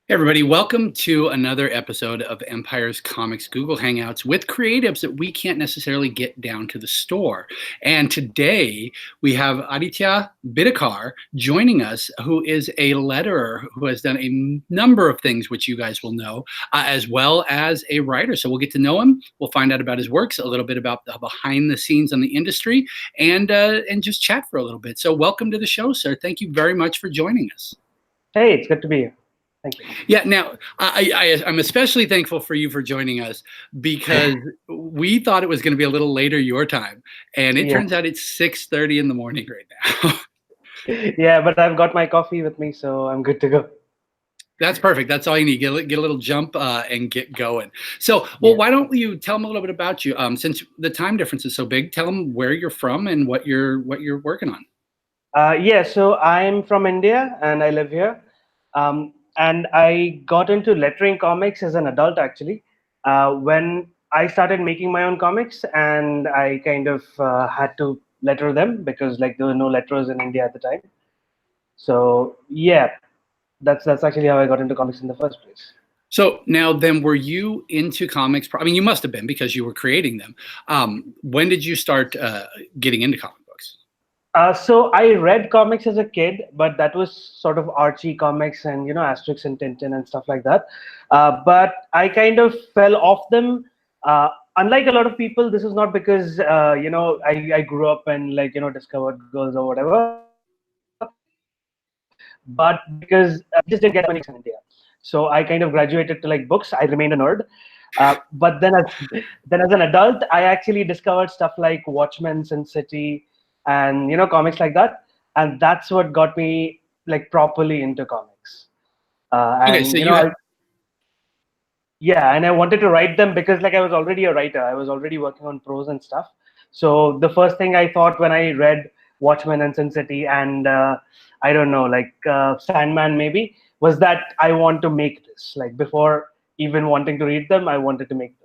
Hey everybody, welcome to another episode of Empire's Comics Google Hangouts with creatives that we can't necessarily get down to the store. And today we have Aditya Bidikar joining us, who is a letterer who has done a number of things which you guys will know, as well as a writer. So we'll get to know him. We'll find out about his works, a little bit about the behind the scenes on the industry, and just chat for a little bit. So welcome to the show, sir. Thank you very much for joining us. Hey, it's good to be here. Thank you. Yeah, now I'm especially thankful for you for joining us because we thought it was going to be a little later your time, and it Yeah. turns out it's 6:30 in the morning right now. Yeah, but I've got my coffee with me, so I'm good to go. That's perfect. That's all you need. Get a little jump and get going. So, well, Yeah. why don't you tell them a little bit about you? Since the time difference is so big, tell them where you're from and what you're working on. Yeah, so I'm from India and I live here. And I got into lettering comics as an adult, actually, when I started making my own comics, and I kind of had to letter them because like there were no letterers in India at the time. So yeah, that's actually how I got into comics in the first place. So now, then, were you into comics? I mean, you must have been because you were creating them. When did you start getting into comic books? So I read comics as a kid, but that was sort of Archie comics and Asterix and Tintin and stuff like that. But I kind of fell off them. Uh, Unlike a lot of people, this is not because I grew up and like discovered girls or whatever, but because we just didn't get many comics in India. So I kind of graduated to like books. I remained a nerd. But then as an adult, I actually discovered stuff like Watchmen, Sin City, and comics like that, and that's what got me like properly into comics. Okay, so And you had yeah, and I wanted to write them because like I was already a writer. I was already working on prose and stuff. So the first thing I thought when I read Watchmen and Sin City and I don't know, like Sandman maybe, was that I want to make this. Like before even wanting to read them, I wanted to make them.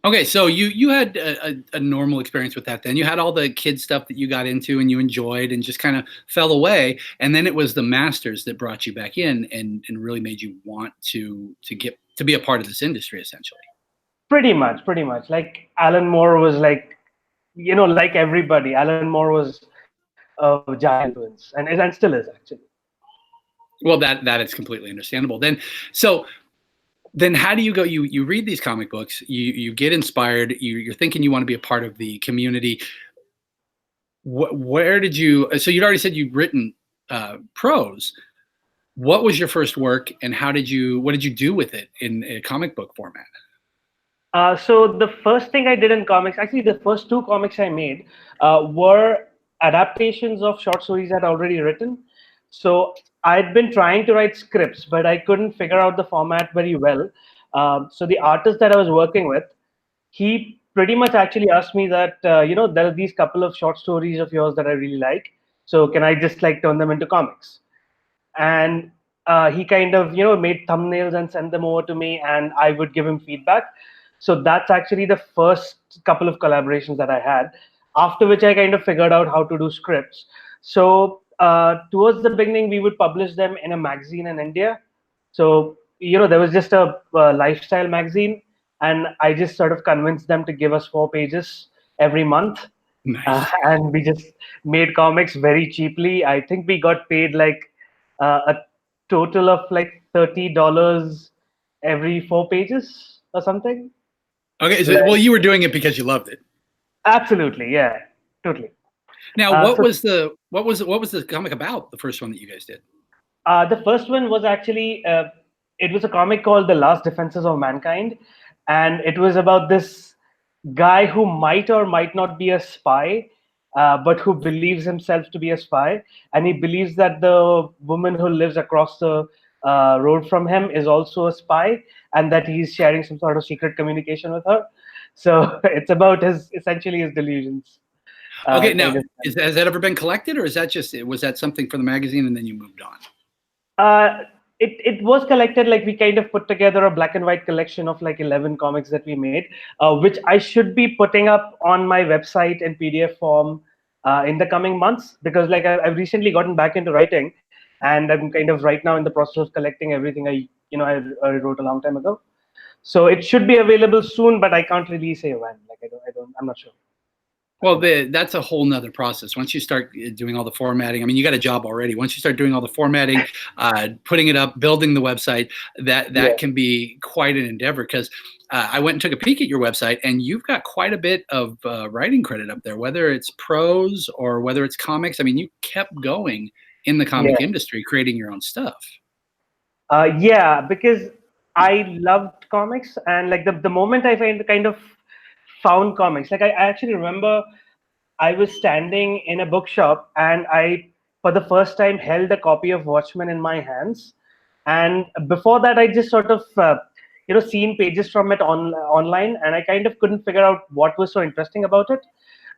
Okay, so you had a normal experience with that. Then you had all the kid stuff that you got into and you enjoyed, and just kind of fell away. And then it was the masters that brought you back in and really made you want to be a part of this industry, essentially. Pretty much. Like Alan Moore was like, like everybody, Alan Moore was a giant influence, and still is actually. Well, that is completely understandable. Then how do you go? You read these comic books, you get inspired, you're thinking you want to be a part of the community. Where did you? So you'd already said you'd written prose. What was your first work, and what did you do with it in a comic book format? So the first thing I did in comics, actually, the first two comics I made were adaptations of short stories I'd already written. So I'd been trying to write scripts, but I couldn't figure out the format very well. So the artist that I was working with, he pretty much actually asked me that there are these couple of short stories of yours that I really like. So can I just like turn them into comics? And he kind of made thumbnails and sent them over to me, and I would give him feedback. So that's actually the first couple of collaborations that I had, after which I kind of figured out how to do scripts. So towards the beginning we would publish them in a magazine in India. So there was just a lifestyle magazine, and I just sort of convinced them to give us 4 pages every month. Nice. And we just made comics very cheaply. I think we got paid like a total of like $30 every 4 pages or something. Okay, so well, Like, you were doing it because you loved it. absolutely, yeah, totally. Now, So what was the comic about? The first one that you guys did. the first one was actually it was a comic called The Last Defenses of Mankind, and it was about this guy who might or might not be a spy, but who believes himself to be a spy, and he believes that the woman who lives across the road from him is also a spy, and that he's sharing some sort of secret communication with her. So it's about his essentially his delusions, Okay, now kind of. has that ever been collected, or is that just was that something for the magazine and then you moved on? It was collected. Like we kind of put together a black and white collection of like 11 comics that we made, which I should be putting up on my website in PDF form in the coming months, because like I've recently gotten back into writing, and I'm kind of right now in the process of collecting everything I wrote a long time ago. So it should be available soon, but I can't really say when. Like I'm not sure. Well, that's a whole nother process. Once you start doing all the formatting, I mean, you got a job already. Once you start doing all the formatting, putting it up, building the website, that can be quite an endeavor. Because I went and took a peek at your website, and you've got quite a bit of writing credit up there, whether it's prose or whether it's comics. I mean, you kept going in the comic industry, creating your own stuff. Yeah, because I loved comics, and like the moment I kind of found comics, like I actually remember I was standing in a bookshop and I, for the first time, held a copy of Watchmen in my hands. And before that, I just sort of, seen pages from it online, and I kind of couldn't figure out what was so interesting about it.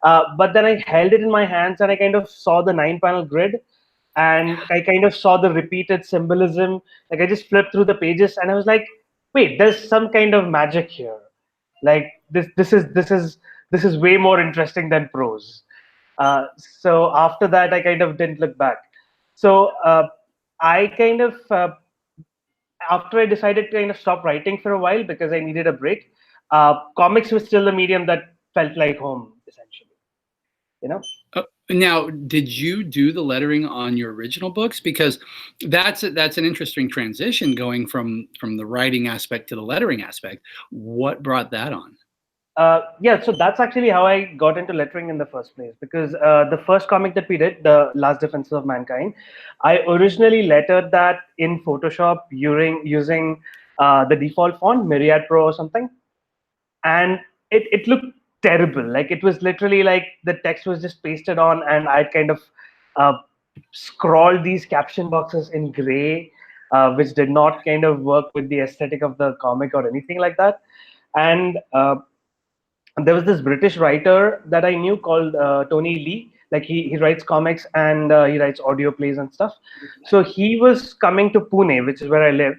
But then I held it in my hands and I kind of saw the 9-panel grid, and I kind of saw the repeated symbolism. Like I just flipped through the pages and I was like, wait, there's some kind of magic here. Like this is way more interesting than prose. So after that, I kind of didn't look back. So I kind of after I decided to kind of stop writing for a while because I needed a break. Comics was still the medium that felt like home, essentially. You know. Now, did you do the lettering on your original books? Because that's an interesting transition going from the writing aspect to the lettering aspect. What brought that on? Yeah, so that's actually how I got into lettering in the first place. Because the first comic that we did, The Last Defenses of Mankind, I originally lettered that in Photoshop using the default font, Myriad Pro or something, and it looked terrible. Like it was literally like the text was just pasted on, and I'd kind of uh, scrawled these caption boxes in gray, which did not kind of work with the aesthetic of the comic or anything like that. And there was this British writer that I knew called Tony Lee. Like he writes comics and he writes audio plays and stuff. So he was coming to Pune, which is where I live,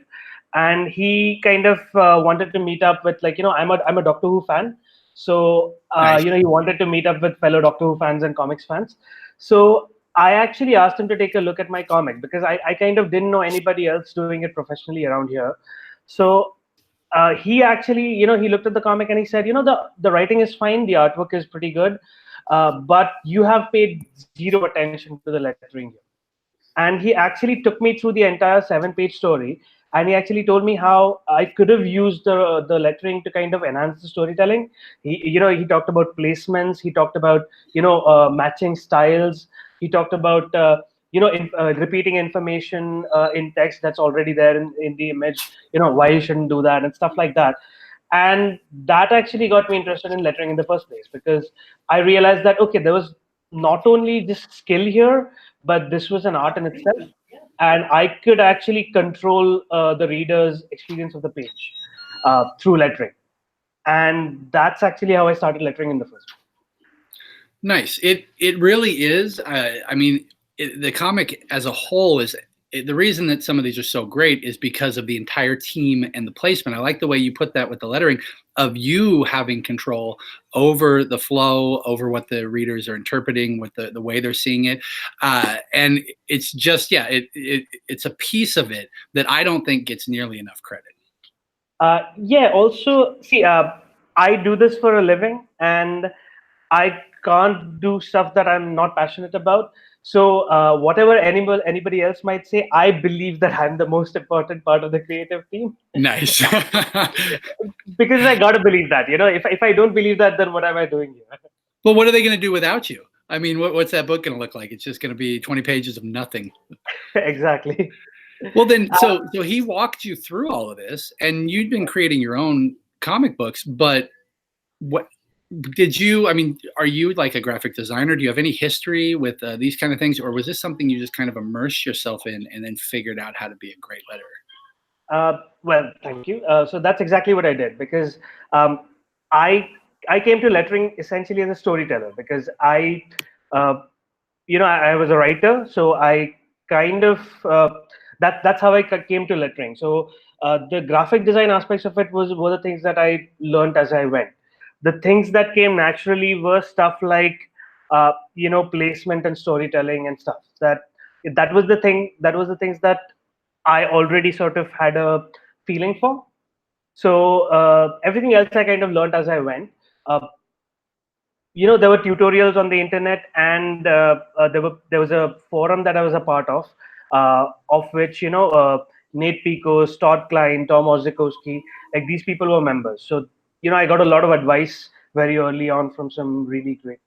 and he kind of wanted to meet up with, like, I'm a Doctor Who fan, so Nice. he wanted to meet up with fellow Doctor Who fans and comics fans. So I actually asked him to take a look at my comic because I kind of didn't know anybody else doing it professionally around here. So he actually, he looked at the comic and he said, the writing is fine, the artwork is pretty good, but you have paid zero attention to the lettering here. And he actually took me through the entire 7-page story, and he actually told me how I could have used the lettering to kind of enhance the storytelling. He talked about placements, he talked about matching styles, he talked about repeating information in text that's already there in the image, why you shouldn't do that and stuff like that. And that actually got me interested in lettering in the first place, because I realized that, okay, there was not only just skill here, but this was an art in itself, and I could actually control the reader's experience of the page through lettering. And that's actually how I started lettering in the first place. Nice. It really is. I mean, the comic as a whole is the reason that some of these are so great is because of the entire team and the placement. I like the way you put that with the lettering of you having control over the flow, over what the readers are interpreting, with the way they're seeing it, and it's just it's a piece of it that I don't think gets nearly enough credit. Yeah. Also, see, I do this for a living, and I can't do stuff that I'm not passionate about. So whatever anybody else might say, I believe that I'm the most important part of the creative team. Nice. Because I gotta believe that. If I don't believe that, then what am I doing here? Well, what are they going to do without you? I mean, what's that book going to look like? It's just going to be 20 pages of nothing. Exactly. Well, then, so he walked you through all of this, and you'd been creating your own comic books. But what did you? I mean, are you like a graphic designer? Do you have any history with these kind of things, or was this something you just kind of immersed yourself in and then figured out how to be a great letterer? Well, thank you. So that's exactly what I did, because um, I I came to lettering essentially as a storyteller, because uh, I was a writer, so I kind of that's how I came to lettering. So the graphic design aspects of it were the things that I learned as I went. The things that came naturally were stuff like placement and storytelling and stuff that that was the thing. That was the things that I already sort of had a feeling for. So everything else I kind of learned as I went. Uh, there were tutorials on the internet, and there was a forum that I was a part of which Nate Pico, Todd Klein, Tom Ozikowski, like these people were members. So I got a lot of advice very early on from some really great people.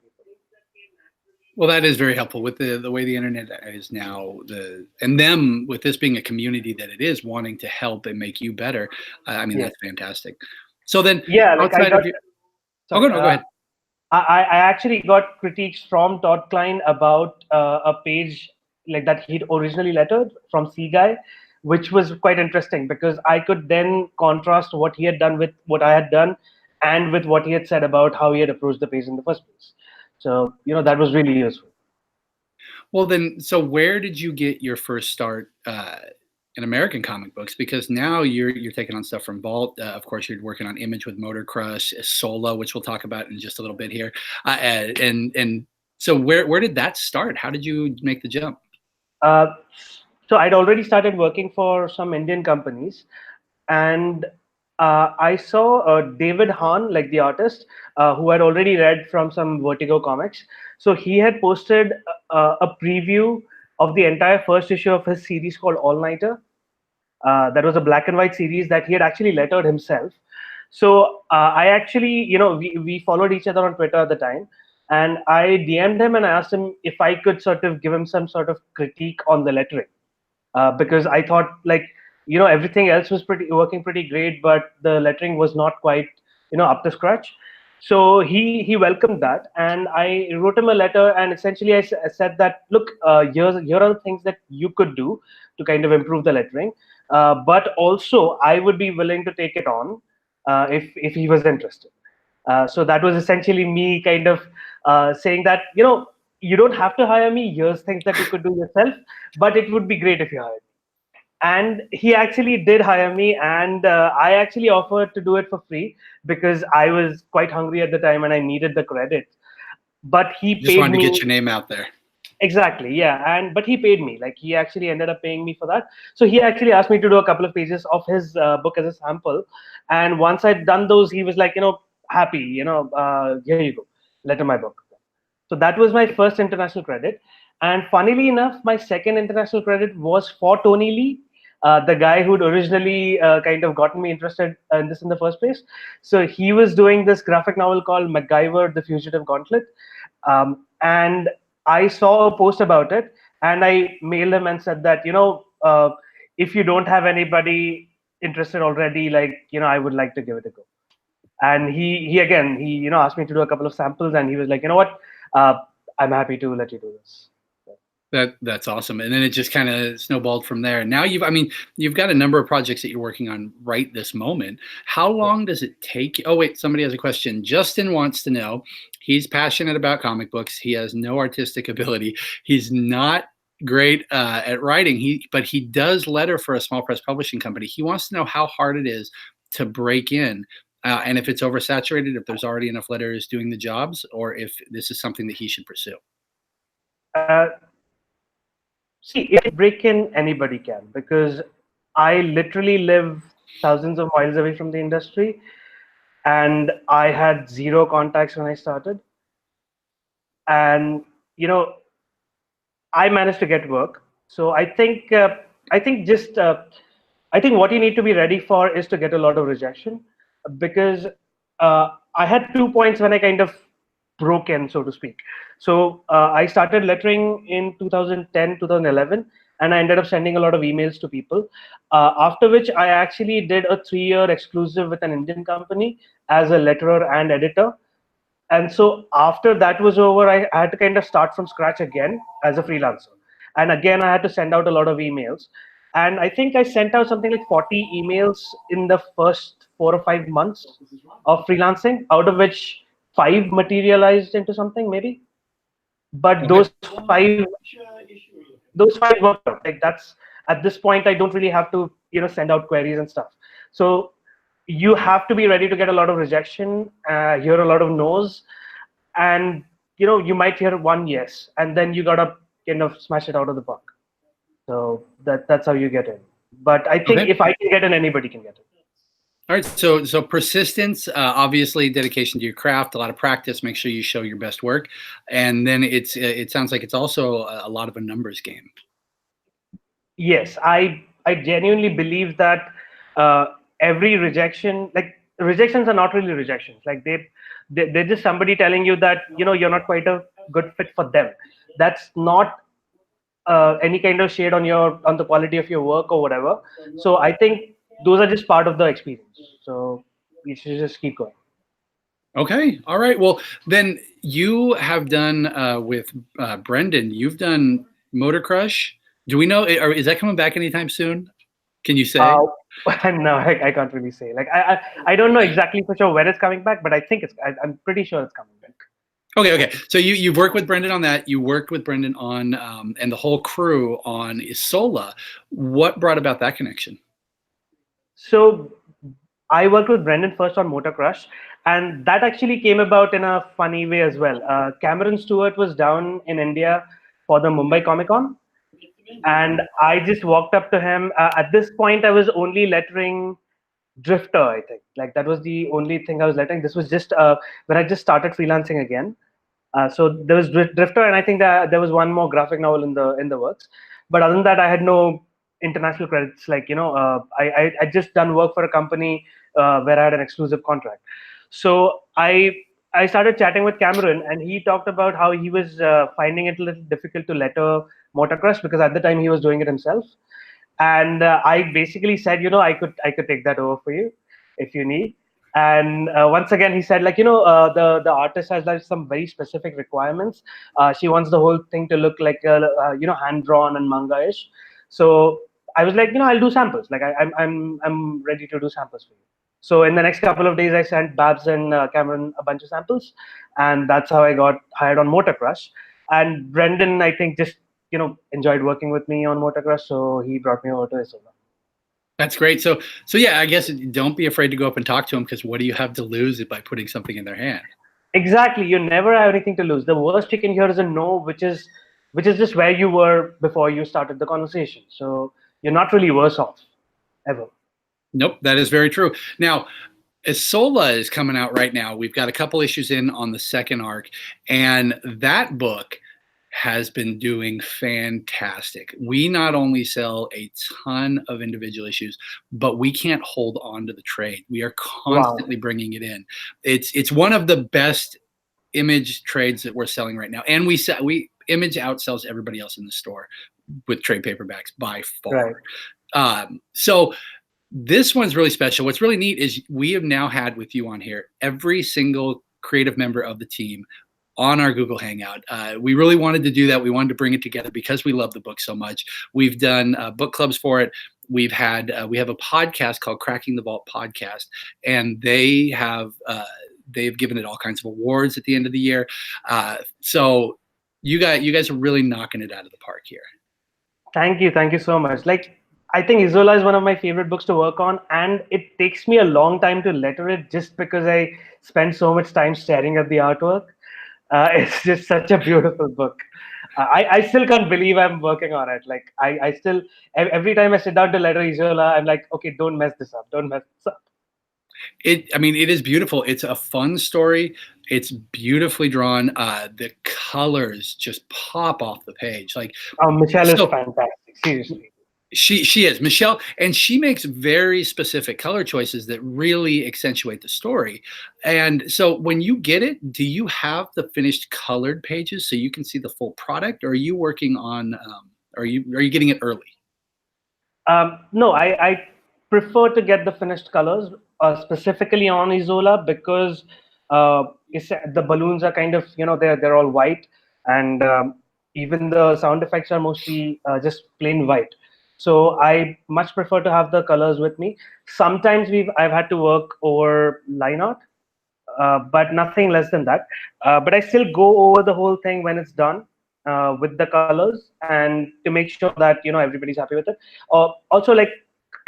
Well, that is very helpful with the way the internet is now. And them with this being a community that it is wanting to help and make you better. I mean, Yeah, that's fantastic. So then, yeah. Like I outside of got your, oh, sorry. go ahead. I actually got critiques from Todd Klein about a page like that he'd originally lettered from C Guy, which was quite interesting because I could then contrast what he had done with what I had done and with what he had said about how he had approached the page in the first place. So, that was really useful. Well, then, so where did you get your first start in American comic books? Because now you're taking on stuff from Vault. Of course, you're working on Image with Motor Crush, Isola, which we'll talk about in just a little bit here. And so where did that start? How did you make the jump? Uh, so I'd already started working for some Indian companies, and I saw David Hahn, like the artist, who had already read from some Vertigo comics. So he had posted a preview of the entire first issue of his series called All Nighter. That was a black and white series that he had actually lettered himself. So I actually, we followed each other on Twitter at the time, and I DM'd him and I asked him if I could sort of give him some sort of critique on the lettering, because I thought like everything else was pretty working pretty great, but the lettering was not quite up to scratch. So he welcomed that, and I wrote him a letter, and essentially I said that look, here are the things that you could do to kind of improve the lettering, but also I would be willing to take it on if he was interested. So that was essentially me kind of saying that you don't have to hire me. Here's things that you could do yourself, but it would be great if you hired me. And he actually did hire me, and I actually offered to do it for free because I was quite hungry at the time and I needed the credit. But he Just paid wanted to me. get your name out there. Exactly, yeah. And but he paid me. Like he actually ended up paying me for that. So he actually asked me to do a couple of pages of his book as a sample. And once I'd done those, he was like, happy. Here you go, letter my book. So that was my first international credit. And funnily enough, my second international credit was for Tony Lee, the guy who'd originally kind of gotten me interested in this in the first place. So he was doing this graphic novel called MacGyver: The Fugitive Gauntlet. And I saw a post about it, and I mailed him and said that, if you don't have anybody interested already, like, I would like to give it a go. And he again, he asked me to do a couple of samples, and he was like, what, uh, I'm happy to let you do this. That's awesome. And then it just kind of snowballed from there. Now you've got a number of projects that you're working on right this moment. How long does it take? Oh, wait, somebody has a question. Justin wants to know, he's passionate about comic books. He has no artistic ability. He's not great at writing. But he does letter for a small press publishing company. He wants to know how hard it is to break in. And if it's oversaturated, if there's already enough letters doing the jobs, or if this is something that he should pursue. uh, See, if break in, anybody can, because I literally live thousands of miles away from the industry, and I had zero contacts when I started. And I managed to get work. So I think just I think what you need to be ready for is to get a lot of rejection, because I had 2 points when I kind of broke in, so to speak. So I started lettering in 2010, 2011, and I ended up sending a lot of emails to people. After which I actually did a 3-year exclusive with an Indian company as a letterer and editor. And so after that was over, I had to kind of start from scratch again as a freelancer. And again, I had to send out a lot of emails. And I think I sent out something like 40 emails in the first 4 or 5 months of freelancing, out of which 5 materialized into something maybe. But Okay. those 5 worked out. Like that's, at this point, I don't really have to send out queries and stuff. So you have to be ready to get a lot of rejection, hear a lot of no's, and you might hear one yes, and then you gotta kind of smash it out of the park. So that's how you get in. But I think Okay. if I can get in, anybody can get in. All right. So persistence, obviously dedication to your craft, a lot of practice. Make sure you show your best work, and then it sounds like it's also a lot of a numbers game. Yes, I genuinely believe that uh, every rejection, like rejections are not really rejections. Like they're just somebody telling you that you're not quite a good fit for them. That's not any kind of shade on the quality of your work or whatever. So I think those are just part of the experience. So you should just keep going. Okay. All right. Well, then you have done with Brendan. You've done Motor Crush. Do we know? Or is that coming back anytime soon? Can you say? Uh, no, I can't really say. Like I don't know exactly for sure when it's coming back, but I think I'm pretty sure it's coming back. Okay. Okay. So you've worked with Brendan on that. You worked with Brendan on and the whole crew on Isola. What brought about that connection? So I worked with Brendan first on Motor Crush, and that actually came about in a funny way as well. Cameron Stewart was down in India for the Mumbai Comic Con, and I just walked up to him. At this point, I was only lettering Drifter, I think. Like that was the only thing I was lettering. This was just when I just started freelancing again. So there was Drifter, and I think that there was one more graphic novel in the works. But other than that, I had no international credits. Like I just done work for a company where I had an exclusive contract. So I started chatting with Cameron, and he talked about how he was finding it a little difficult to letter Motocross because at the time he was doing it himself. And I basically said, I could take that over for you if you need. And once again, he said, like, the artist has like some very specific requirements. She wants the whole thing to look like hand drawn and manga-ish. So I was like, I'll do samples. Like I'm ready to do samples for you. So in the next couple of days, I sent Babs and Cameron a bunch of samples, and that's how I got hired on Motor Crush. And Brendan, I think, just enjoyed working with me on Motor Crush, so he brought me over to Isola. That's great. So yeah, I guess don't be afraid to go up and talk to them because what do you have to lose by putting something in their hand? Exactly, you never have anything to lose. The worst you can hear is a no, which is just where you were before you started the conversation. So you're not really worse off ever. Nope, that is very true. Now, Isola is coming out right now. We've got a couple issues in on the second arc, and that book has been doing fantastic. We not only sell a ton of individual issues, but we can't hold on to the trade. We are Wow. constantly bringing it in. It's one of the best image trades that we're selling right now, and we Image outsells everybody else in the store with trade paperbacks by far. Right. So this one's really special. What's really neat is we have now had with you on here every single creative member of the team on our Google Hangout. We really wanted to do that. We wanted to bring it together because we love the book so much. We've done book clubs for it. We have a podcast called Cracking the Vault Podcast, and they've given it all kinds of awards at the end of the year. So you guys are really knocking it out of the park here. Thank you so much. Like, I think Isola is one of my favorite books to work on, and it takes me a long time to letter it just because I spend so much time staring at the artwork. It's just such a beautiful book. I still can't believe I'm working on it. Like, I still, every time I sit down to letter Isola, I'm like, okay, don't mess this up. Don't mess this up. It is beautiful. It's a fun story. It's beautifully drawn. The colors just pop off the page. Like, Oh, Michelle is so fantastic. Seriously. she is Michelle, and she makes very specific color choices that really accentuate the story. And so when you get it, do you have the finished colored pages so you can see the full product, or are you working on are you getting it early? No, I prefer to get the finished colors, specifically on Isola because the balloons are kind of, they're all white, and even the sound effects are mostly just plain white. So I much prefer to have the colors with me. Sometimes I've had to work over line art, but nothing less than that. But I still go over the whole thing when it's done with the colors, and to make sure that everybody's happy with it. Also, like,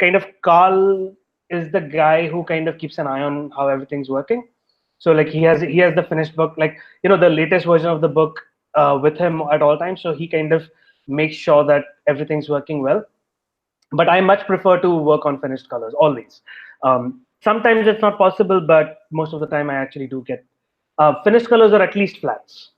kind of Carl is the guy who kind of keeps an eye on how everything's working. So like he has the finished book, like the latest version of the book with him at all times. So he kind of make sure that everything's working well. But I much prefer to work on finished colors always. Sometimes it's not possible, but most of the time I actually do get finished colors or at least flats.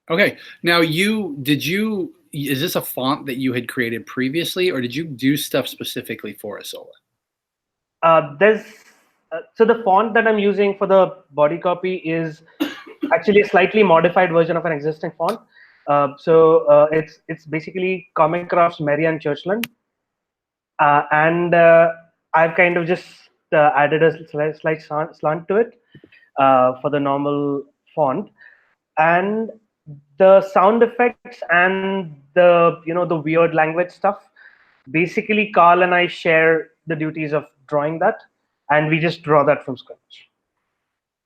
Okay. Now, is this a font that you had created previously, or did you do stuff specifically for Isola? There's So the font that I'm using for the body copy is actually a slightly modified version of an existing font. It's basically Comic Craft's Marianne Churchland, and I've kind of just added a slight slant to it for the normal font, and the sound effects and the weird language stuff. Basically, Carl and I share the duties of drawing that, and we just draw that from scratch.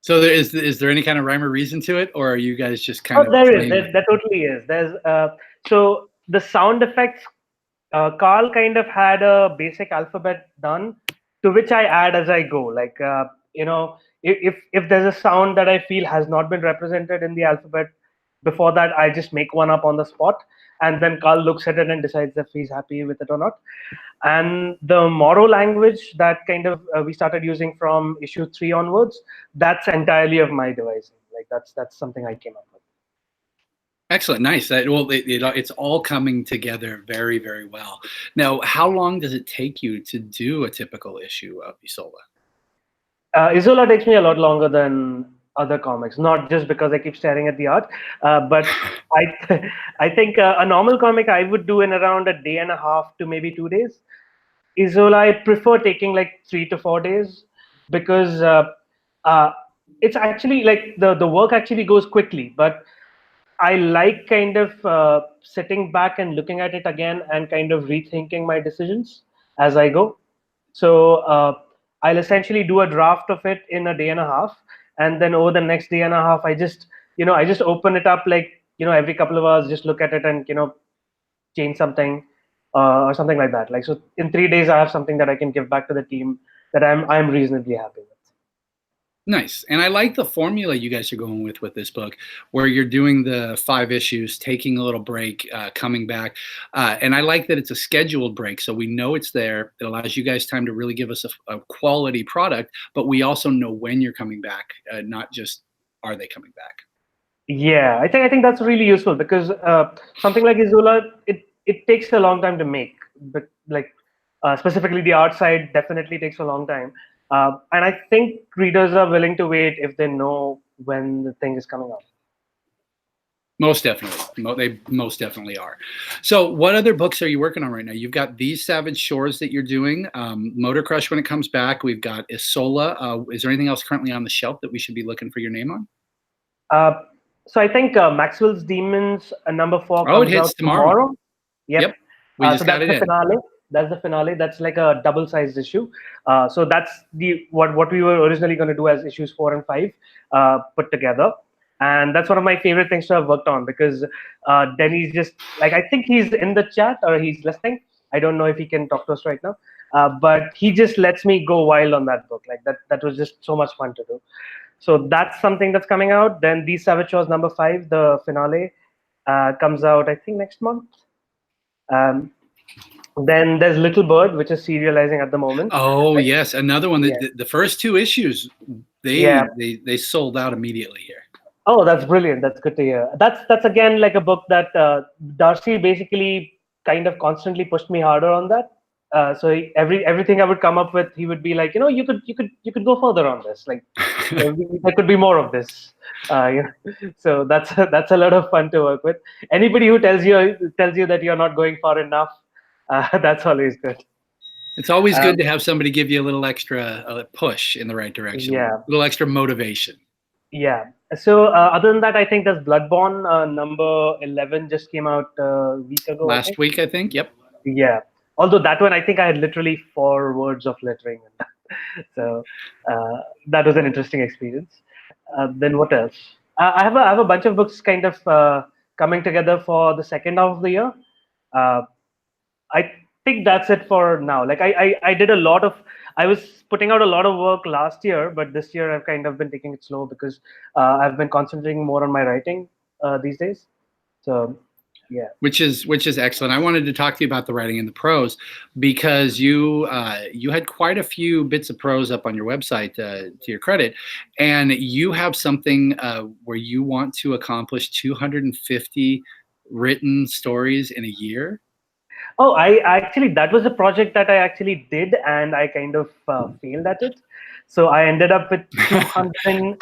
So is there any kind of rhyme or reason to it, or are you guys just kind Oh, of there is. playing with There totally is. So the sound effects. Carl kind of had a basic alphabet done, to which I add as I go. Like if there's a sound that I feel has not been represented in the alphabet before that, I just make one up on the spot, and then Carl looks at it and decides if he's happy with it or not. And the Moro language that kind of we started using from issue 3 onwards, that's entirely of my devising. Like that's something I came up with. Excellent, nice. It's all coming together very, very well. Now, how long does it take you to do a typical issue of Isola? Isola takes me a lot longer than other comics, not just because I keep staring at the art, but I think a normal comic I would do in around a day and a half to maybe 2 days. Isola, I prefer taking like 3 to 4 days, because uh, it's actually like the work actually goes quickly, but I like kind of sitting back and looking at it again and kind of rethinking my decisions as I go. So I'll essentially do a draft of it in a day and a half, and then over the next day and a half, I just open it up, like every couple of hours, just look at it and change something or something like that. Like, so in 3 days, I have something that I can give back to the team that I'm reasonably happy with. Nice. And I like the formula you guys are going with this book, where you're doing the 5 issues, taking a little break, coming back. And I like that it's a scheduled break. So we know it's there. It allows you guys time to really give us a quality product, but we also know when you're coming back, not just are they coming back. Yeah, I think that's really useful, because something like Isola, it takes a long time to make, but like specifically the art side definitely takes a long time, and I think readers are willing to wait if they know when the thing is coming out. Most definitely. They most definitely are. So what other books are you working on right now? You've got These Savage Shores that you're doing, Motor Crush when it comes back. We've got Isola. Is there anything else currently on the shelf that we should be looking for your name on? Uh, so I think Maxwell's Demons #4 Oh, it comes hits out tomorrow. tomorrow. Yep. Yep. We just So got that's it the in. finale. That's the finale. That's like a double-sized issue. So that's the what we were originally going to do as issues 4 and 5 put together, and that's one of my favorite things to have worked on, because Denny's just like, I think he's in the chat or he's listening. I don't know if he can talk to us right now, but he just lets me go wild on that book. Like that was just so much fun to do. So that's something that's coming out. Then These Savage Shores #5, the finale, comes out I think next month. Um, then there's Little Bird, which is serializing at the moment. Oh, yes. Another one. Yeah. The first 2 issues, Yeah. they sold out immediately here. Oh, that's brilliant. That's good to hear. That's again like a book that Darcy basically kind of constantly pushed me harder on that. Everything I would come up with, he would be like, you could go further on this. Like there could be more of this. So that's a lot of fun to work with. Anybody who tells you that you're not going far enough, that's always good. It's always Um, good to have somebody give you a little extra push in the right direction, yeah. a little extra motivation. Yeah. So other than that, I think there's Bloodborne #11 just came out a week ago, I Last think. week, I think. Yep. Yeah. Although that one, I think I had literally 4 words of lettering in that. So that was an interesting experience. Then what else? I have a bunch of books kind of coming together for the second half of the year. Uh, I think that's it for now. Like I did a lot of, I was putting out a lot of work last year, but this year I've kind of been taking it slow, because I've been concentrating more on my writing these days. So Yeah. which is excellent. I wanted to talk to you about the writing and the prose because you had quite a few bits of prose up on your website, to your credit, and you have something where you want to accomplish 250 written stories in a year. Oh, I actually, that was a project that I actually did, and I kind of failed at it. So I ended up with 200.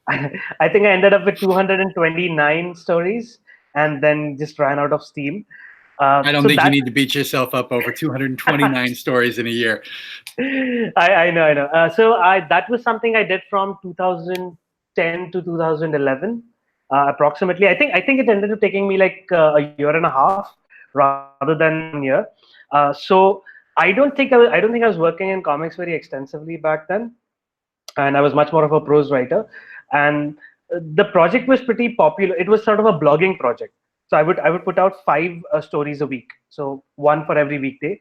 I think I ended up with 229 stories, and then just ran out of steam. I don't So think you that need to beat yourself up over 229 stories in a year. I know, I know. So I that was something I did from 2010 to 2011, approximately. I think it ended up taking me like a year and a half rather than 1 year. So I don't think I was working in comics very extensively back then, and I was much more of a prose writer. And the project was pretty popular. It was sort of a blogging project. So I would put out 5 stories a week, so one for every weekday.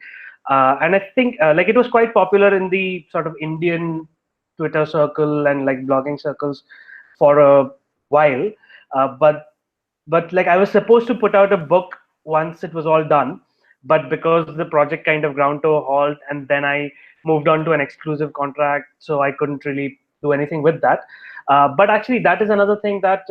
And I think like it was quite popular in the sort of Indian Twitter circle and like blogging circles for a while. But like I was supposed to put out a book once it was all done, but because the project kind of ground to a halt, and then I moved on to an exclusive contract, so I couldn't really do anything with that. But actually, that is another thing that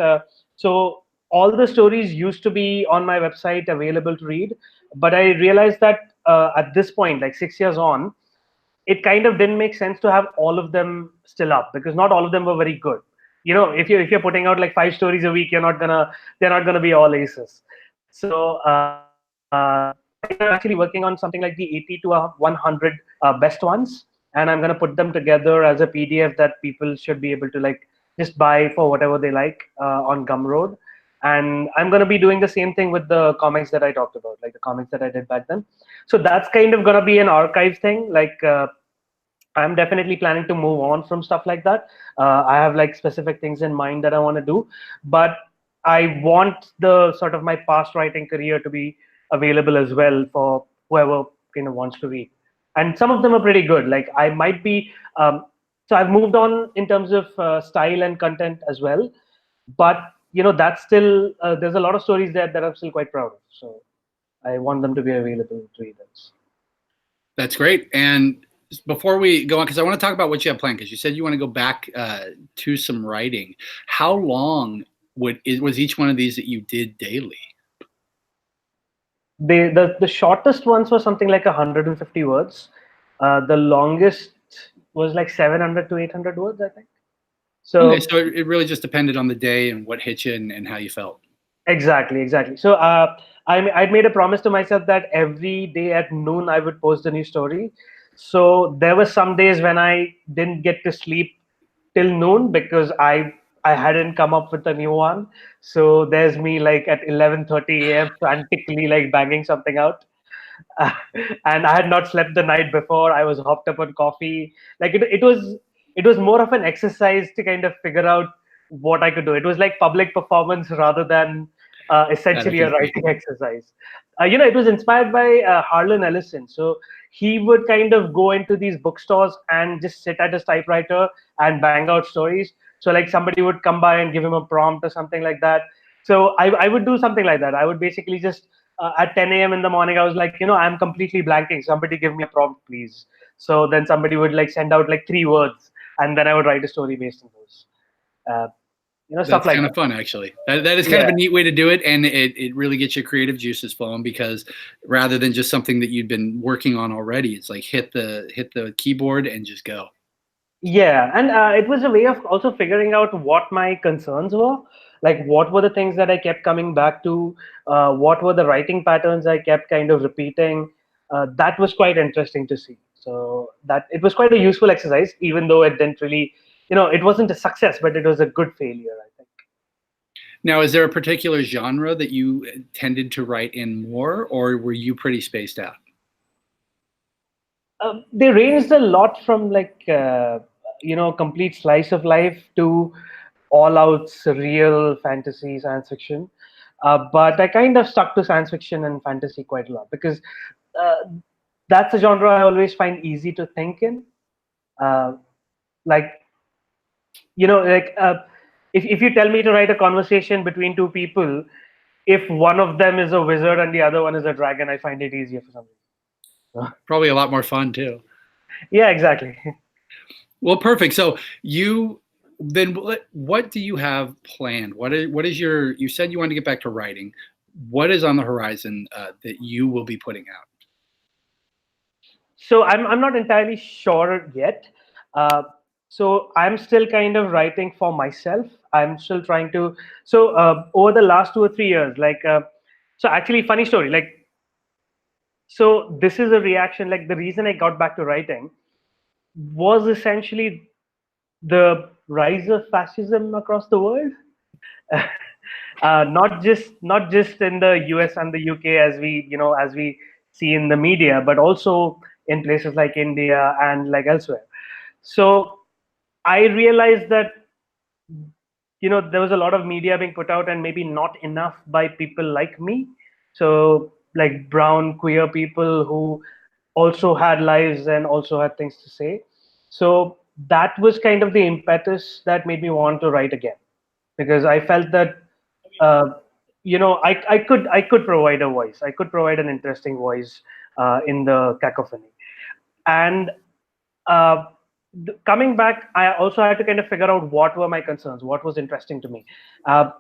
so all the stories used to be on my website available to read, but I realized that at this point, like 6 years on, it kind of didn't make sense to have all of them still up because not all of them were very good. You know, if you're putting out like 5 stories a week, they're not gonna be all aces. So right now I'm actually working on something like the 80 to 100 best ones, and I'm gonna put them together as a PDF that people should be able to like just buy for whatever they like on Gumroad. And I'm gonna be doing the same thing with the comics that I talked about, like the comics that I did back then. So that's kind of gonna be an archive thing, like. I'm definitely planning to move on from stuff like that. I have like specific things in mind that I want to do, but I want the sort of my past writing career to be available as well for whoever wants to read. And some of them are pretty good. Like I might be, so I've moved on in terms of style and content as well, but that's still there's a lot of stories there that I'm still quite proud of. So I want them to be available to readers. That's great. And before we go on, because I want to talk about what you have planned, because you said you want to go back to some writing. How long was each one of these that you did daily? The shortest ones were something like 150 words. The longest was like 700 to 800 words, I think. Okay, So so it really just depended on the day and what hit you and how you felt. exactly, exactly. So I'd made a promise to myself that every day at noon I would post a new story. So there were some days when I didn't get to sleep till noon because I hadn't come up with a new one. So there's me like at 11:30 a.m. frantically like banging something out. uh, and I had not slept the night before. I was hopped up on coffee. Like it was more of an exercise to kind of figure out what I could do. It was like public performance rather than I essentially can a see. writing exercise. It was inspired by Harlan Ellison. So he would kind of go into these bookstores and just sit at his typewriter and bang out stories. So like somebody would come by and give him a prompt or something like that. So I would do something like that. I would basically just at 10 a.m. in the morning, I was like, I'm completely blanking. Somebody give me a prompt, please. So then somebody would like send out like 3 words, and then I would write a story based on those. Uh, stuff That's like kind of that. fun, actually. That is kind of Yeah. a neat way to do it, and it really gets your creative juices flowing because rather than just something that you'd been working on already, it's like hit the keyboard and just go. Yeah, and it was a way of also figuring out what my concerns were. Like, what were the things that I kept coming back to? What were the writing patterns I kept kind of repeating? That was quite interesting to see. So that it was quite a useful exercise, even though it didn't really, it wasn't a success, but it was a good failure, I think. Now, is there a particular genre that you tended to write in more, or were you pretty spaced out? They ranged a lot from like complete slice of life to all out surreal fantasy science fiction. But I kind of stuck to science fiction and fantasy quite a lot because uh, that's a genre I always find easy to think in. Uh, like like if you tell me to write a conversation between two people, if one of them is a wizard and the other one is a dragon, I find it easier for some reason. Probably a lot more fun too. Yeah, exactly. Well, perfect. So you then what do you have planned? What is your? You said you wanted to get back to writing. What is on the horizon that you will be putting out? So I'm not entirely sure yet. Uh, so I'm still kind of writing for myself. I'm still trying to. So over the last 2 or 3 years, so actually, funny story. So this is a reaction. Like the reason I got back to writing was essentially the rise of fascism across the world. Not just in the US and the UK as we see in the media, but also in places like India and like elsewhere. So I realized that there was a lot of media being put out and maybe not enough by people like me. So like brown queer people who also had lives and also had things to say. So that was kind of the impetus that made me want to write again, because I felt that uh, I could provide a voice. I could provide an interesting voice in the cacophony. And uh, coming back, I also had to kind of figure out what were my concerns, what was interesting to me. Uh,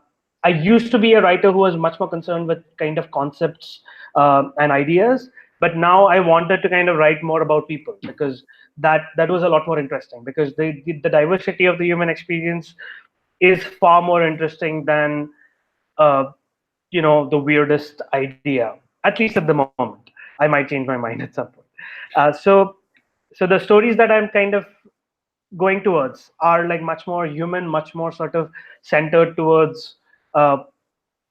I used to be a writer who was much more concerned with kind of concepts and ideas, but now I wanted to kind of write more about people, because that was a lot more interesting, because the diversity of the human experience is far more interesting than uh, the weirdest idea, at least at the moment. I might change my mind at some point. So the stories that I'm kind of going towards are like much more human, much more sort of centered towards uh,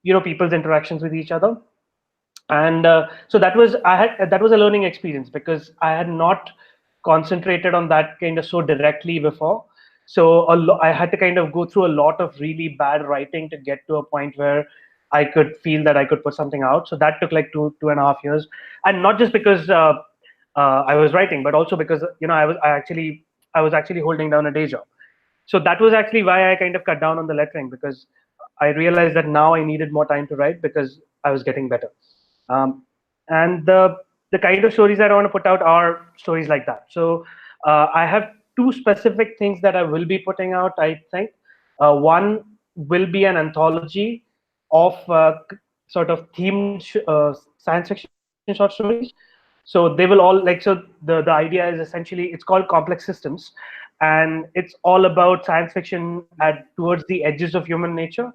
people's interactions with each other. And so that was a learning experience, because I had not concentrated on that kind of so directly before. So I had to kind of go through a lot of really bad writing to get to a point where I could feel that I could put something out. So that took like 2.5 years, and not just because I was writing, but also because I was actually holding down a day job. So that was actually why I kind of cut down on the lettering, because I realized that now I needed more time to write because I was getting better. Um, and the kind of stories that I want to put out are stories like that. So I have two specific things that I will be putting out. I think one will be an anthology of sort of themed science fiction short stories. So they will all the idea is essentially, it's called Complex Systems, and it's all about science fiction at towards the edges of human nature.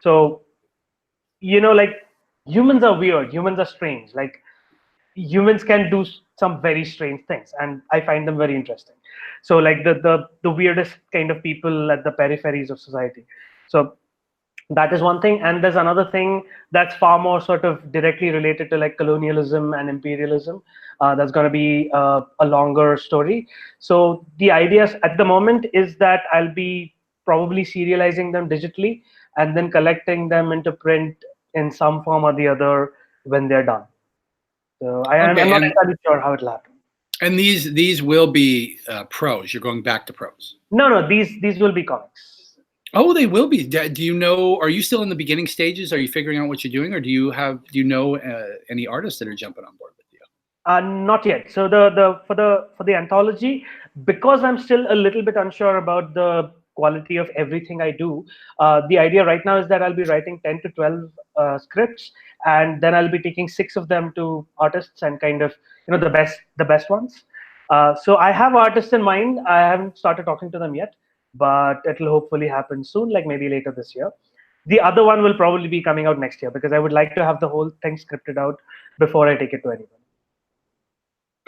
So like, humans are weird, humans are strange. Like, humans can do some very strange things, and I find them very interesting. So like the weirdest kind of people at the peripheries of society. So that is one thing, and there's another thing that's far more sort of directly related to like colonialism and imperialism. That's going to be a longer story. So the idea at the moment is that I'll be probably serializing them digitally and then collecting them into print in some form or the other when they're done. So I'm Okay, not entirely sure how it'll happen. and these will be prose. You're going back to prose. No, these will be comics. Oh, they will be. Do you know? Are you still in the beginning stages? Are you figuring out what you're doing, or do you know any artists that are jumping on board with you? Not yet. So the anthology, because I'm still a little bit unsure about the quality of everything I do. The idea right now is that I'll be writing 10 to 12 scripts, and then I'll be taking 6 of them to artists and kind of the best ones. So I have artists in mind. I haven't started talking to them yet, but it'll hopefully happen soon, like maybe later this year. The other one will probably be coming out next year, because I would like to have the whole thing scripted out before I take it to anyone.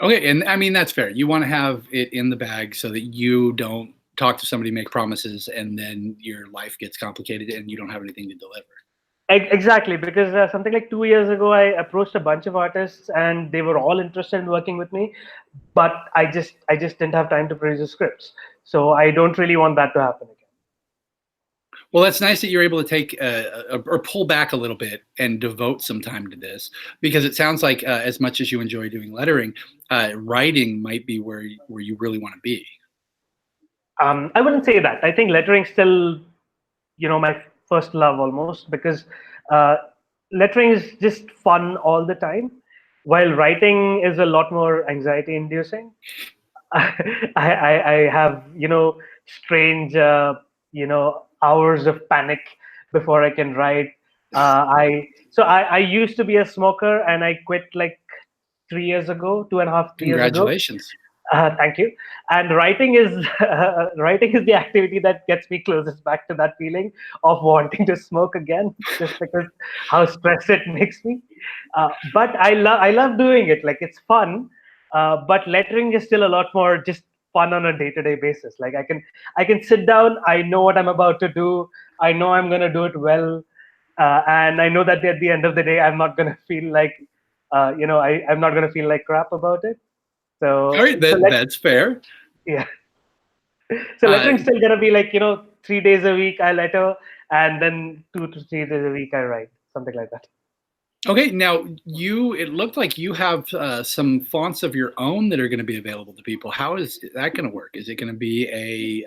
Okay, and I mean that's fair. You want to have it in the bag so that you don't talk to somebody, make promises, and then your life gets complicated and you don't have anything to deliver. Exactly, because something like 2 years ago, I approached a bunch of artists, and they were all interested in working with me, but I just didn't have time to produce the scripts. So I don't really want that to happen again. Well, that's nice that you're able to take or pull back a little bit and devote some time to this, because it sounds like as much as you enjoy doing lettering, writing might be where you really want to be. I wouldn't say that. I think lettering still, my first love almost, because uh, lettering is just fun all the time, while writing is a lot more anxiety inducing. I have, strange, hours of panic before I can write. I used to be a smoker, and I quit like 3 years ago, 2.5, 3 years ago. Congratulations. Thank you. And writing is writing is the activity that gets me closest back to that feeling of wanting to smoke again, just because how stressed it makes me. But I love doing it. Like, it's fun. But lettering is still a lot more just fun on a day-to-day basis. Like, I can sit down. I know what I'm about to do. I know I'm gonna do it well, and I know that at the end of the day, I'm not gonna feel like, I'm not gonna feel like crap about it. All So right, so let that's fair. yeah. So Uh, lettering's still gonna be like, 3 days a week I letter, and then 2 to 3 days a week I write, something like that. okay, now it looked like you have some fonts of your own that are going to be available to people. How is that going to work? Is it going to be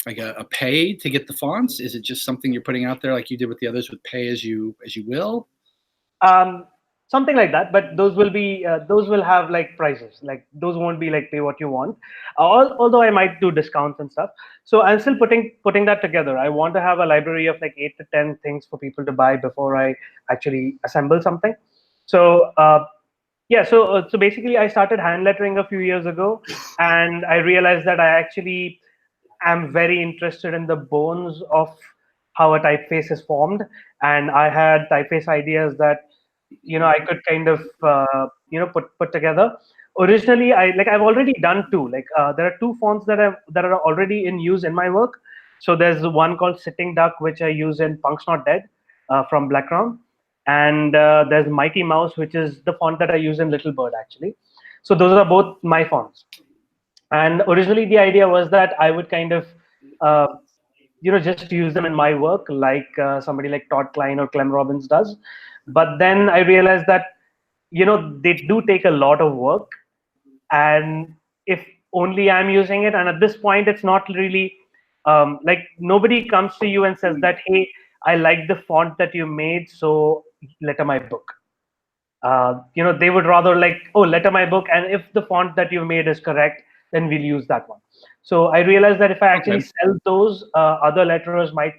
like a pay to get the fonts? Is it just something you're putting out there like you did with the others with pay as you will? Um, Something like that, but those will have like prices. Like, those won't be like pay what you want. Although I might do discounts and stuff. So I'm still putting that together. I want to have a library of like 8 to 10 things for people to buy before I actually assemble something. So yeah, so basically I started hand lettering a few years ago, and I realized that I actually am very interested in the bones of how a typeface is formed, and I had typeface ideas that, I could kind of, put together. Originally, I've already done two. Like, there are two fonts that are already in use in my work. So there's one called Sitting Duck, which I use in Punk's Not Dead, from Blackground, and there's Mighty Mouse, which is the font that I use in Little Bird, actually. So those are both my fonts. And originally, the idea was that I would kind of, uh, just use them in my work, like somebody like Todd Klein or Clem Robbins does. But then I realized that, they do take a lot of work, and if only I'm using it, and at this point, it's not really, like, nobody comes to you and says that, hey, I like the font that you made, so letter my book. They would rather like, oh, letter my book, and if the font that you made is correct, then we'll use that one. So I realized that if I actually Okay. sell those, other letterers might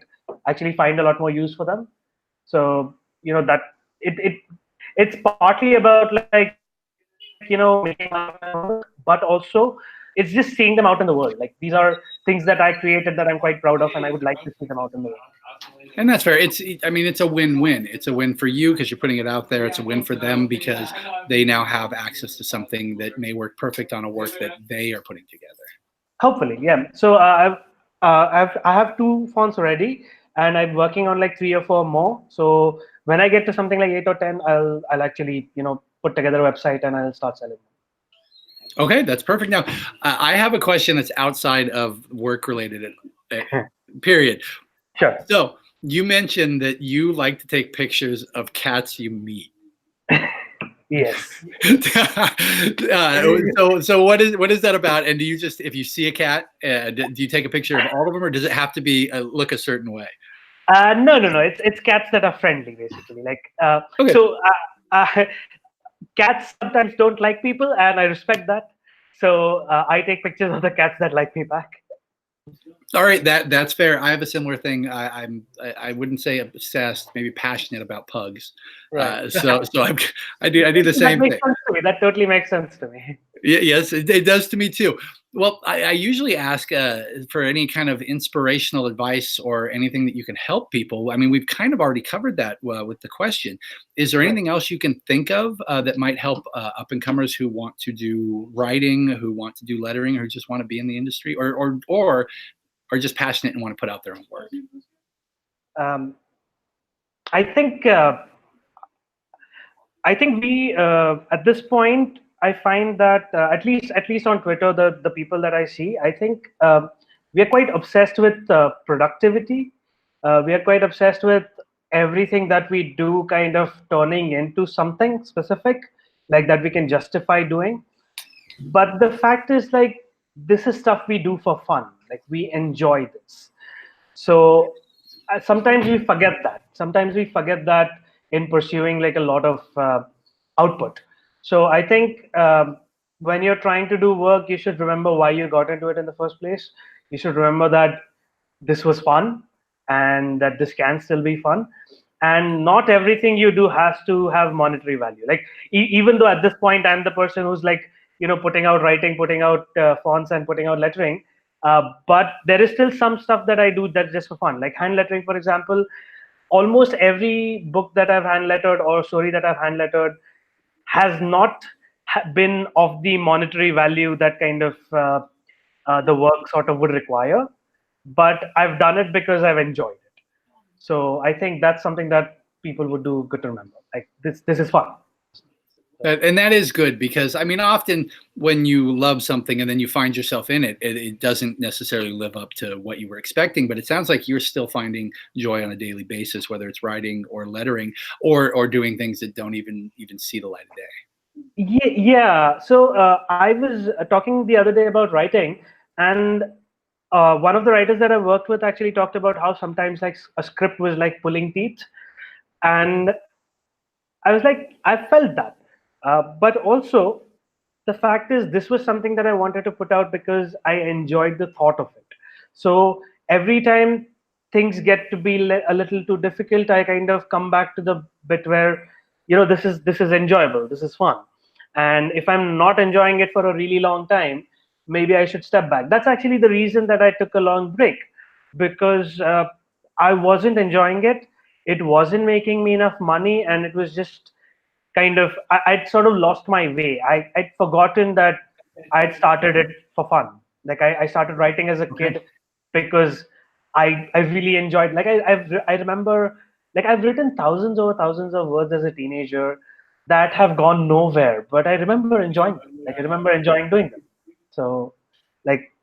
actually find a lot more use for them. So, that it's partly about, like, making money out of my work, but also it's just seeing them out in the world. Like, these are things that I created that I'm quite proud of, and I would like to see them out in the world. And that's fair. I mean, it's a win-win. It's a win for you because you're putting it out there. It's a win for them because they now have access to something that may work perfect on a work that they are putting together. Hopefully, yeah. So I have two fonts already, and I'm working on like 3 or 4 more. So when I get to something like 8 or 10, I'll actually, put together a website and I'll start selling Okay, that's perfect. Now, I have a question that's outside of work related, them. period. Sure. So you mentioned that you like to take pictures of cats you meet. Yes. So what is that about? And do you just, if you see a cat, do you take a picture of all of them, or does it have to be look a certain way? No, no, no. It's cats that are friendly, basically. Like, Okay. so cats sometimes don't like people, and I respect that. So I take pictures of the cats that like me back. All right, that's fair. I have a similar thing. I wouldn't say obsessed, maybe passionate about pugs. Right. I do the That same makes thing. sense to me. That totally makes sense to me. Yes, it does to me too. Well, I usually ask for any kind of inspirational advice or anything that you can help people. I mean, we've kind of already covered that with the question. Is there Right. anything else you can think of that might help up and comers who want to do writing, who want to do lettering, or who just want to be in the industry, or are just passionate and want to put out their own work? Um, I think we at this point, I find that, at least on Twitter, the people that I see, I think we are quite obsessed with productivity. We are quite obsessed with everything that we do kind of turning into something specific, like that we can justify doing. But the fact is, like, this is stuff we do for fun. Like, we enjoy this. So sometimes we forget that. Sometimes we forget that in pursuing like a lot of output. So I think when you're trying to do work, you should remember why you got into it in the first place. You should remember that this was fun and that this can still be fun. And not everything you do has to have monetary value. Like even though at this point I'm the person who's like, putting out writing, putting out fonts, and putting out lettering, but there is still some stuff that I do that's just for fun, like hand lettering, for example. Almost every book that I've hand lettered or story that I've hand lettered has not been of the monetary value that kind of the work sort of would require, but I've done it because I've enjoyed it. So I think that's something that people would do good to remember. Like this is fun. And that is good, because I mean, often when you love something and then you find yourself in it, it doesn't necessarily live up to what you were expecting. But it sounds like you're still finding joy on a daily basis, whether it's writing or lettering or doing things that don't even see the light of day. Yeah. So I was talking the other day about writing, and one of the writers that I worked with actually talked about how sometimes like a script was like pulling teeth, and I was like, I felt that. But also, the fact is, this was something that I wanted to put out because I enjoyed the thought of it. So every time things get to be a little too difficult, I kind of come back to the bit where, this is enjoyable, this is fun. And if I'm not enjoying it for a really long time, maybe I should step back. That's actually the reason that I took a long break, because I wasn't enjoying it. It wasn't making me enough money, and it was just kind of I'd sort of lost my way. I'd forgotten that I'd started it for fun. Like I started writing as a Okay. kid because I really enjoyed. Like I remember, like I've written thousands over thousands of words as a teenager that have gone nowhere, but I remember enjoying them. Like I remember enjoying doing them. So like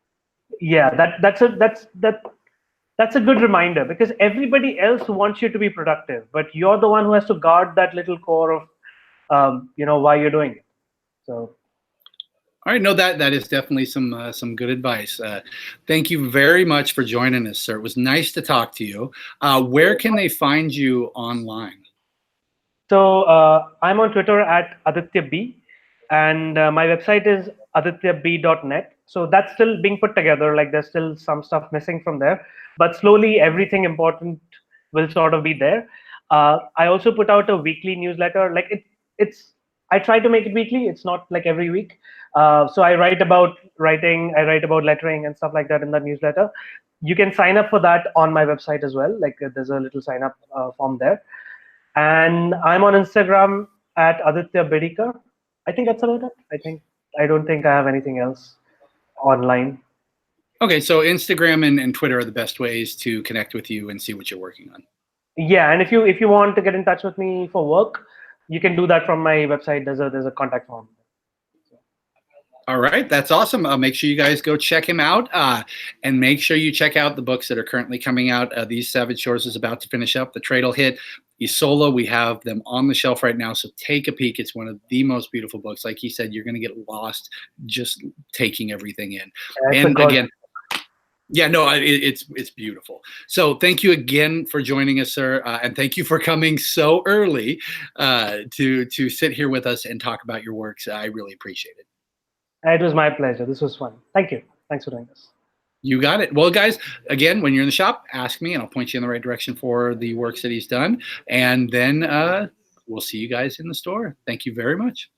yeah, that's a good reminder, because everybody else wants you to be productive, but you're the one who has to guard that little core of why you're doing it. So All right, no, that is definitely some good advice. Thank you very much for joining us, sir. It was nice to talk to you. Where can they find you online? I'm on Twitter at Aditya B, and my website is adityab.net. So that's still being put together. Like there's still some stuff missing from there, but slowly everything important will sort of be there. I also put out a weekly newsletter. Like it's I try to make it weekly. It's not like every week. So I write about writing, I write about lettering and stuff like that in that newsletter. You can sign up for that on my website as well. Like there's a little sign up form there. And I'm on Instagram at Aditya Bidikar. I think that's about it. I don't think I have anything else online. Okay, so Instagram and Twitter are the best ways to connect with you and see what you're working on. Yeah, and if you want to get in touch with me for work, you can do that from my website. There's a contact form. All right, that's awesome. Make sure you guys go check him out, and make sure you check out the books that are currently coming out. These Savage Shores is about to finish up. The trade will hit. Isola, we have them on the shelf right now, so take a peek. It's one of the most beautiful books. Like he said, you're going to get lost just taking everything in. And again, yeah, no, it's beautiful. So thank you again for joining us, sir, and thank you for coming so early to sit here with us and talk about your works. I really appreciate it. It was my pleasure. This was fun. Thank you. Thanks for doing this. You got it. Well, guys, again, when you're in the shop, ask me, and I'll point you in the right direction for the works that he's done. And then we'll see you guys in the store. Thank you very much.